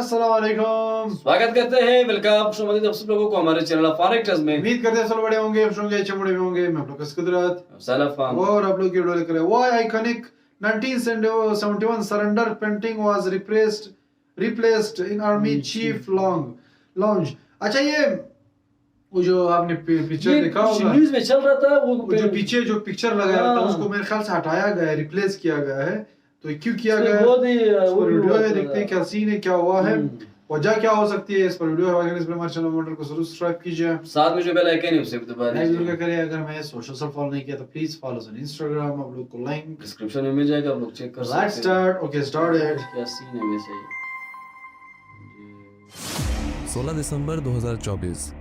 अस्सलाम वालेकुम। स्वागत करते हैं, वेलकम खुशआमदीद आप सब लोगों को हमारे चैनल फारिक टच में। उम्मीद करते हैं सब बड़े होंगे, खुश होंगे, अच्छे बड़े होंगे। मैं आप लोग का कुदरत सलाफ फाम और आप लोग की वीडियो लेकर why iconic 1971 surrender painting was replaced in army chief lounge. अच्छा, ये वो जो आपने पिक्चर देखा होगा, न्यूज़ में चल रहा था, वो जो पीछे जो पिक्चर लगाया था उसको मेरे ख्याल से हटाया गया है, रिप्लेस किया गया है। तो ये क्यों किया गया है, इस पर वीडियो है, देखते हैं क्या सीन है, क्या हुआ है, वजह क्या हो सकती है। इस पर वीडियो है, इस पर हमारे चैनल मोटर को जरूर सब्सक्राइब कीजिए, साथ में जो बेल आइकन है उसे भी दबा लाइक दीजिए। जरूर करें। अगर मैं सोशल सब फॉलो नहीं किया तो प्लीज फॉलो ऑन इंस्टाग्राम, आप लोग को लिंक डिस्क्रिप्शन में मिल जाएगा, आप लोग चेक कर सकते हैं। Let's start. Okay, started. क्या सीन है वैसे। 16 दिसंबर 2024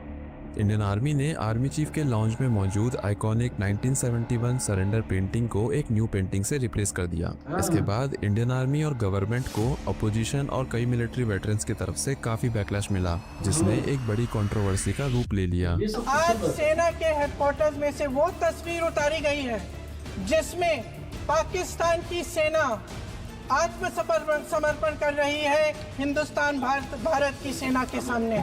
इंडियन आर्मी ने आर्मी चीफ के लॉन्च में मौजूद आइकॉनिक 1971 सरेंडर पेंटिंग को एक न्यू पेंटिंग से रिप्लेस कर दिया। इसके बाद इंडियन आर्मी और गवर्नमेंट को अपोजिशन और कई मिलिट्री वेटरन्स की तरफ से काफी बैकलैश मिला, जिसने एक बड़ी कंट्रोवर्सी का रूप ले लिया। आज सेना के हेडक्वार्टर्स में से वो तस्वीर उतारी गई है जिसमें पाकिस्तान की सेना आत्मसमर्पण कर रही है हिंदुस्तान भारत की सेना के सामने।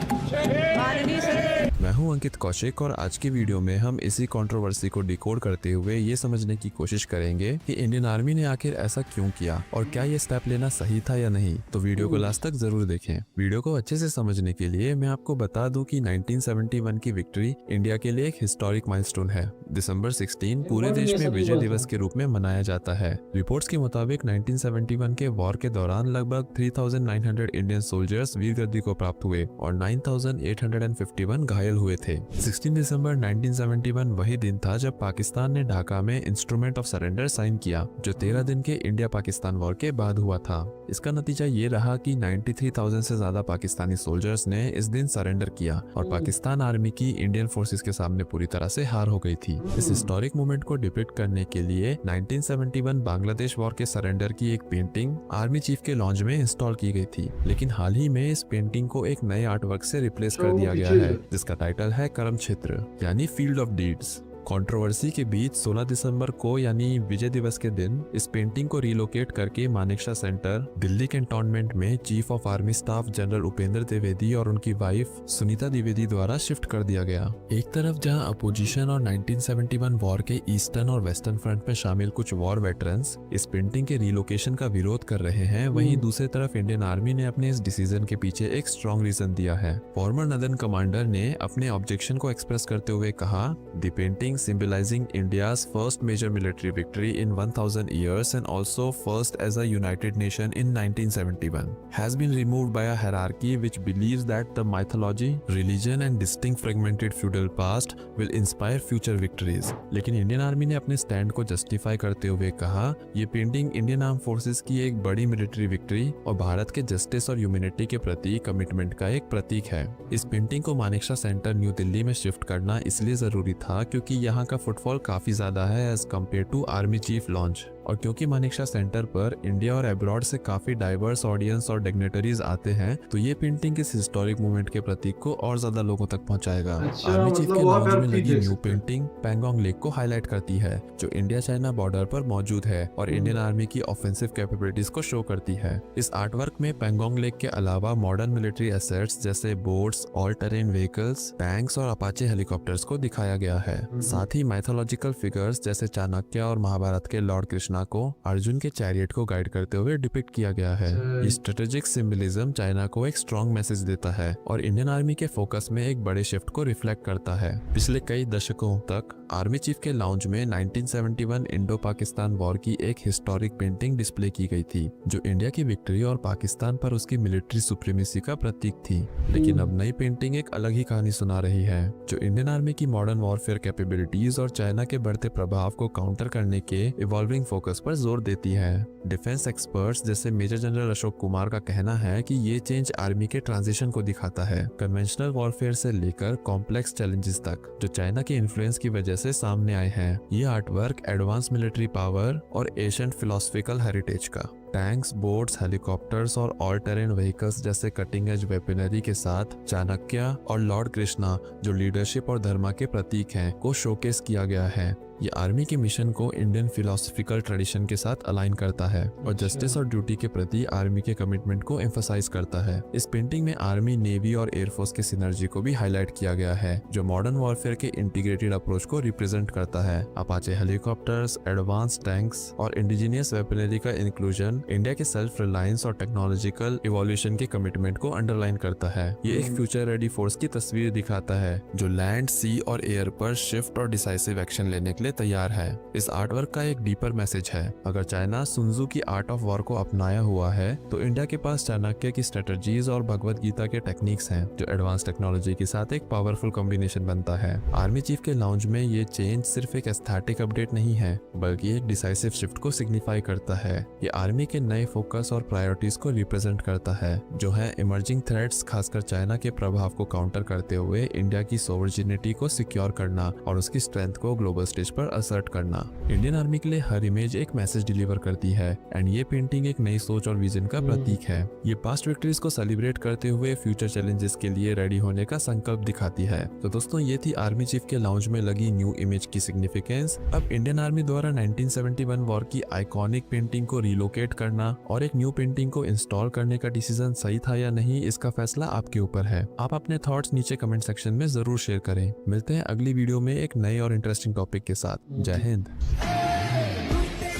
मैं हूं अंकित कौशिक और आज की वीडियो में हम इसी कंट्रोवर्सी को डिकोड करते हुए ये समझने की कोशिश करेंगे कि इंडियन आर्मी ने आखिर ऐसा क्यों किया और क्या ये स्टेप लेना सही था या नहीं। तो वीडियो को लास्ट तक जरूर देखें। वीडियो को अच्छे से समझने के लिए मैं आपको बता दूं कि 1971 की विक्ट्री इंडिया के लिए एक हिस्टोरिक माइलस्टोन है। दिसंबर 16 पूरे देश में विजय दिवस के रूप में मनाया जाता है। रिपोर्ट्स के मुताबिक 1971 के वॉर के दौरान लगभग 3900 इंडियन सोल्जर्स वीर गद्दी को प्राप्त हुए और 9851 घायल हुए थे। 16 दिसंबर 1971 वही दिन था जब पाकिस्तान ने ढाका में इंस्ट्रूमेंट ऑफ सरेंडर साइन किया, जो 13 दिन के इंडिया पाकिस्तान वॉर के बाद हुआ था। इसका नतीजा ये रहा कि 93,000 से ज्यादा पाकिस्तानी सोल्जर्स ने इस दिन सरेंडर किया और पाकिस्तान आर्मी की इंडियन फोर्सेस के सामने पूरी तरह से हार हो गई थी। इस हिस्टोरिक मोमेंट को डिपिक्ट करने के लिए 1971 बांग्लादेश वॉर के सरेंडर की एक पेंटिंग आर्मी चीफ के लॉन्च में इंस्टॉल की गई थी, लेकिन हाल ही में इस पेंटिंग को एक नए आर्टवर्क से रिप्लेस कर दिया गया है, जिसका टाइटल है कर्म क्षेत्र यानी फील्ड ऑफ डीड्स। कंट्रोवर्सी के बीच 16 दिसंबर को यानी विजय दिवस के दिन इस पेंटिंग को रिलोकेट करके मानेकशा सेंटर दिल्ली कैंटोनमेंट में chief of army staff general Upendra Dwivedi और उनकी वाइफ सुनीता द्विवेदी द्वारा शिफ्ट कर दिया गया। एक तरफ जहां अपोजिशन और 1971 वॉर के ईस्टर्न और वेस्टर्न फ्रंट में शामिल कुछ वॉर वेटरन्स इस पेंटिंग के रिलोकेशन का विरोध कर रहे हैं, वहीं दूसरी तरफ इंडियन आर्मी ने अपने इस डिसीजन के पीछे एक स्ट्रॉन्ग रीजन दिया है। फॉर्मर नदन कमांडर ने अपने ऑब्जेक्शन को एक्सप्रेस करते हुए कहा, the painting symbolizing India's first major military victory in 1000 years and also first as a united nation in 1971 has been removed by a hierarchy which believes that the mythology, religion and distinct fragmented feudal past will inspire future victories। लेकिन Indian army ने अपने stand को justify करते हुए कहा, ये painting Indian arm forces की एक बड़ी मिलिट्री विक्ट्री और भारत के जस्टिस और ह्यूमैनिटी के प्रति कमिटमेंट का एक प्रतीक है। इस पेंटिंग को मानेकशा सेंटर न्यू दिल्ली में शिफ्ट करना इसलिए जरूरी था क्योंकि यहाँ का फुटफॉल काफी ज्यादा है as compared to army chief launch, और क्योंकि मानेकशा सेंटर पर इंडिया और अब्रॉड से काफी डाइवर्स ऑडियंस और डिग्नेटरीज आते हैं, तो ये पेंटिंग इस हिस्टोरिक मूवमेंट के प्रतीक को और ज्यादा लोगों तक पहुंचाएगा। आर्मी चीफ के लॉन्च में लगी न्यू पेंटिंग पैंगोंग लेक को हाईलाइट करती है, जो इंडिया चाइना बॉर्डर पर मौजूद है और इंडियन आर्मी की ऑफेंसिव कैपेबिलिटीज को शो करती है। इस आर्टवर्क में पैंगोंग लेक के अलावा मॉडर्न मिलिट्री एसेट्स जैसे boats, all terrain vehicles, tanks और अपाचे हेलीकॉप्टर्स को दिखाया गया है। साथ ही माइथोलॉजिकल फिगर्स जैसे चाणक्य और महाभारत के लॉर्ड कृष्णा को अर्जुन के चैरियट को गाइड करते हुए डिपिक्ट किया गया है। ये स्ट्रेटेजिक सिंबलिज्म चाइना को एक स्ट्रॉन्ग मैसेज देता है और इंडियन आर्मी के फोकस में एक बड़े शिफ्ट को रिफ्लेक्ट करता है। पिछले कई दशकों तक आर्मी चीफ के लाउंज में 1971 इंडो पाकिस्तान वॉर की एक हिस्टोरिक पेंटिंग डिस्प्ले की गई थी, जो इंडिया की विक्ट्री और पाकिस्तान पर उसकी मिलिट्री सुप्रीमेसी का प्रतीक थी। लेकिन अब नई पेंटिंग एक अलग ही कहानी सुना रही है, जो इंडियन आर्मी की मॉडर्न वॉरफेयर कैपेबिलिटीज और चाइना के बढ़ते प्रभाव को काउंटर करने के इवॉल्विंग फोकस पर जोर देती है। डिफेंस एक्सपर्ट्स जैसे मेजर जनरल अशोक कुमार का कहना है कि ये चेंज आर्मी के ट्रांजिशन को दिखाता है, कन्वेंशनल वॉरफेयर से लेकर कॉम्प्लेक्स चैलेंजेस तक, जो चाइना के इन्फ्लुएंस की वजह से सामने आए हैं। ये आर्टवर्क एडवांस मिलिट्री पावर और एशियंट फिलोसफिकल हेरिटेज का टैंक्स, बोट्स, हेलीकॉप्टर्स और ऑल टेरेन व्हीकल्स जैसे कटिंग एज वेपनरी के साथ चाणक्य और लॉर्ड कृष्णा, जो लीडरशिप और धर्म के प्रतीक हैं, को शोकेस किया गया है। ये आर्मी के मिशन को इंडियन फिलोसफिकल ट्रेडिशन के साथ अलाइन करता है और जस्टिस और ड्यूटी के प्रति आर्मी के कमिटमेंट को एम्फसाइज करता है। इस पेंटिंग में आर्मी, नेवी और एयरफोर्स के सिनर्जी को भी हाईलाइट किया गया है, जो मॉडर्न वॉरफेयर के इंटीग्रेटेड अप्रोच को रिप्रेजेंट करता है। अपाचे हेलीकॉप्टर्स, एडवांस टैंक्स और इंडिजिनियस वेपनरी का इंक्लूजन इंडिया के सेल्फ रिलायंस और टेक्नोलॉजिकल इवोल्यूशन के कमिटमेंट को अंडरलाइन करता है। ये एक फ्यूचर रेडी फोर्स की तस्वीर दिखाता है जो लैंड, सी और एयर पर शिफ्ट और डिसाइसिव एक्शन लेने के लिए तैयार है। इस आर्टवर्क का एक डीपर मैसेज है। अगर चाइना सुन्जू की आर्ट ऑफ वॉर को अपनाया हुआ है, तो इंडिया के पास चाणक्य की स्ट्रेटजीज और भगवत गीता के टेक्निक्स हैं, जो एडवांस टेक्नोलॉजी के साथ एक पावरफुल कॉम्बिनेशन बनता है। आर्मी चीफ के लाउंज में ये चेंज सिर्फ एक एस्थेटिक अपडेट नहीं है, बल्कि एक डिसाइसिव शिफ्ट को सिग्निफाई करता है। ये आर्मी के नए फोकस और प्रायोरिटीज को रिप्रेजेंट करता है, जो है इमर्जिंग थ्रेट्स, खासकर चाइना के प्रभाव को काउंटर करते हुए इंडिया की सोवरेनिटी को सिक्योर करना और उसकी स्ट्रेंथ को ग्लोबल स्टेज पर असर्ट करना। इंडियन आर्मी के लिए हर इमेज एक मैसेज डिलीवर करती है एंड ये पेंटिंग एक नई सोच और विजन का प्रतीक है। ये पास्ट विक्ट्रीज को सेलिब्रेट करते हुए फ्यूचर चैलेंजेस के लिए रेडी होने का संकल्प दिखाती है। तो दोस्तों, ये थी आर्मी चीफ के लाउंज में लगी न्यू इमेज की सिग्निफिकेंस। अब इंडियन आर्मी द्वारा 1971 वॉर की आइकॉनिक पेंटिंग को रिलोकेट करना और एक न्यू पेंटिंग को इंस्टॉल करने का डिसीजन सही था या नहीं, इसका फैसला आपके ऊपर है। आप अपने थॉट्स नीचे कमेंट सेक्शन में जरूर शेयर करें। मिलते हैं अगली वीडियो में एक नए और इंटरेस्टिंग टॉपिक के साथ। जय हिंद।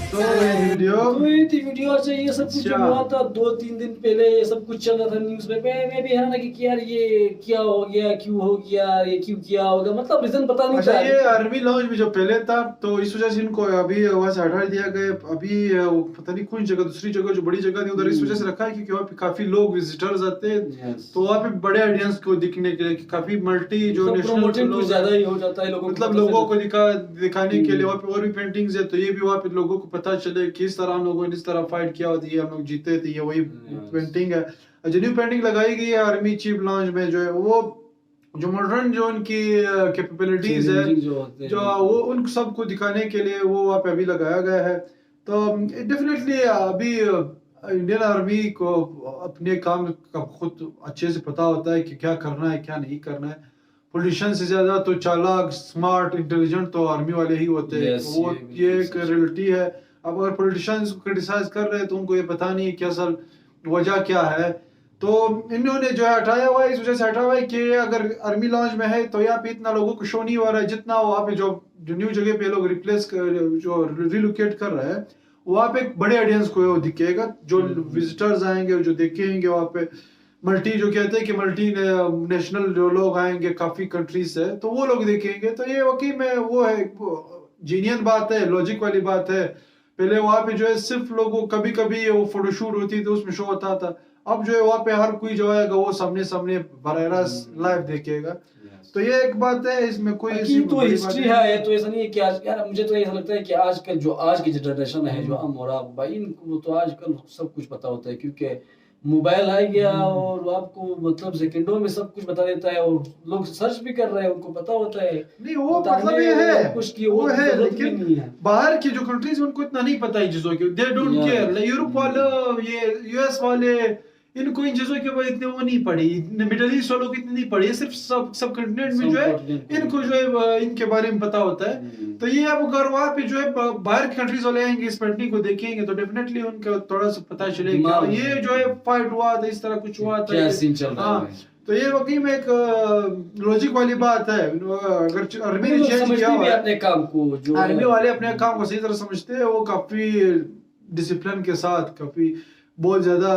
तो ये वीडियो वीडियो से ये सब कुछ अच्छा। हुआ था 2-3 दिन पहले, ये सब कुछ चल रहा था न्यूज में। मैं भी है ना कि यार ये क्या हो गया, क्यों हो गया, ये क्यों किया होगा, मतलब रीजन पता नहीं अच्छा, था। ये आर्मी लॉन्च में जो पहले था, तो इस वजह से इनको अभी वहां से हटा दिया गया। अभी वो पता नहीं कौन जगह, दूसरी जगह जो बड़ी जगह थी उधर इस वजह से रखा है क्योंकि वहाँ पे काफी लोग विजिटर्स आते हैं, Yes. तो वहाँ पे बड़े ऑडियंस को दिखने के लिए कि काफी मल्टी जो सब promoting कुछ ज्यादा नेशनल ही हो जाता है लोगों को, मतलब पता लोगों चले। को दिखाने के लिए वहाँ पे और भी पेंटिंग्स है, तो ये भी वहाँ पे लोगों को पता चले किस तरह हम लोगों ने इस तरह फाइट किया होती है, हम लोग जीते थे। ये वही पेंटिंग है जो न्यू पेंटिंग लगाई गई है आर्मी चीफ लॉन्च में, जो है वो जो मॉडर्न जो उनकी कैपेबिलिटीज है, जो वो उन सबको दिखाने के लिए वो वहाँ पे अभी लगाया गया है। तो डेफिनेटली अभी इंडियन आर्मी को अपने काम का खुद अच्छे से पता होता है कि क्या करना है क्या नहीं करना है। पॉलिटिशियन से ज्यादा तो चालाक, स्मार्ट, इंटेलिजेंट तो आर्मी वाले ही होते हैं। Yes, वो ये एक रियलिटी है। अब अगर पॉलिटिशियंस को क्रिटिसाइज कर रहे हैं तो उनको ये पता नहीं कि असल वजह क्या है। तो इन्होंने जो है हटाया हुआ है, इस वजह से हटाया हुआ है कि अगर आर्मी लॉन्च में है तो यहाँ पे इतना लोगों को शो नहीं हो रहा है जितना वहाँ पे जो न्यू जगह पे लोग जो रिलोकेट कर रहे हैं वहाँ पे एक बड़े ऑडियंस को वो दिखेगा। जो विजिटर्स आएंगे, जो देखेंगे वहाँ पे मल्टी, जो कहते हैं कि मल्टी नेशनल जो लोग आएंगे काफी कंट्रीज से, तो वो लोग देखेंगे। तो ये वाकई में वो है जीनियन बात है, लॉजिक वाली बात है। पहले वहाँ पे जो है सिर्फ लोगों कभी कभी वो फोटोशूट होती थी उसमें शो होता था, अब जो है वहाँ पे हर कोई जो आएगा वो सामने सामने बराह रास्त लाइव देखेगा। तो ये एक बात है, इसमें कोई ऐसी तो बड़ी हिस्ट्री बात है। तो ऐसा नहीं है कि आज, यार मुझे तो ऐसा लगता है कि आजकल जो आज की जनरेशन है, जो हम और आप भाई, इनको तो आजकल सब कुछ पता होता है क्योंकि मोबाइल आ गया और आपको मतलब सेकंडों में सब कुछ बता देता है और लोग सर्च भी कर रहे हैं, उनको पता होता है। नहीं, वो मतलब ये है कुछ की वो है, जरूरत भी लेकिन नहीं है। बाहर की जो कंट्रीज उनको इतना नहीं पता है चीजों की, दे डोंट केयर। यूरोप वाले, ये यूएस वाले, इनको इन चीजों के बारे इतने वो नहीं पड़ी। मिडिल ईस्ट वालों को इतनी नहीं पड़ी। सिर्फ सब कंटिनेंट में जो है इनको जो है इनके बारे में पता होता है। तो ये अब अगर वहाँ पे जो है बाहर की कंट्रीज वाले आएंगे, इस पेंटिंग को देखेंगे तो डेफिनेटली उनको थोड़ा सा पता चलेगा ये जो है फाइट हुआ था, इस तरह कुछ हुआ था, क्या सीन चल रहा है। तो ये वाकई में एक लॉजिक वाली बात है। अगर आर्मी ने चेंज किया हुआ है, अपने काम को, जो आर्मी वाले अपने काम को सही तरह समझते हैं, वो काफी डिसिप्लिन के साथ, काफी बहुत ज्यादा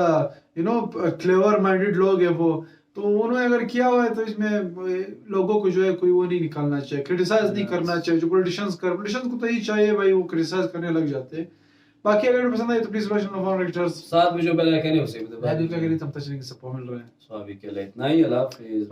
क्लेवर माइंडेड लोग है वो। तो उन्होंने अगर किया हुआ है तो इसमें लोगों को जो है कोई वो नहीं निकालना चाहिए, क्रिटिसाइज नहीं करना चाहिए। जो पॉलिटिशियंस को तो यही चाहिए भाई, वो क्रिटिसाइज करने लग जाते हैं। बाकी अगर पसंद आए तो प्लीज साथ में जो बेल आइकन है उसे भी दबा दूसरा करें, तब तक सब मिल रहे हैं। सो अभी के लिए इतना ही। अल्लाह हाफिज़।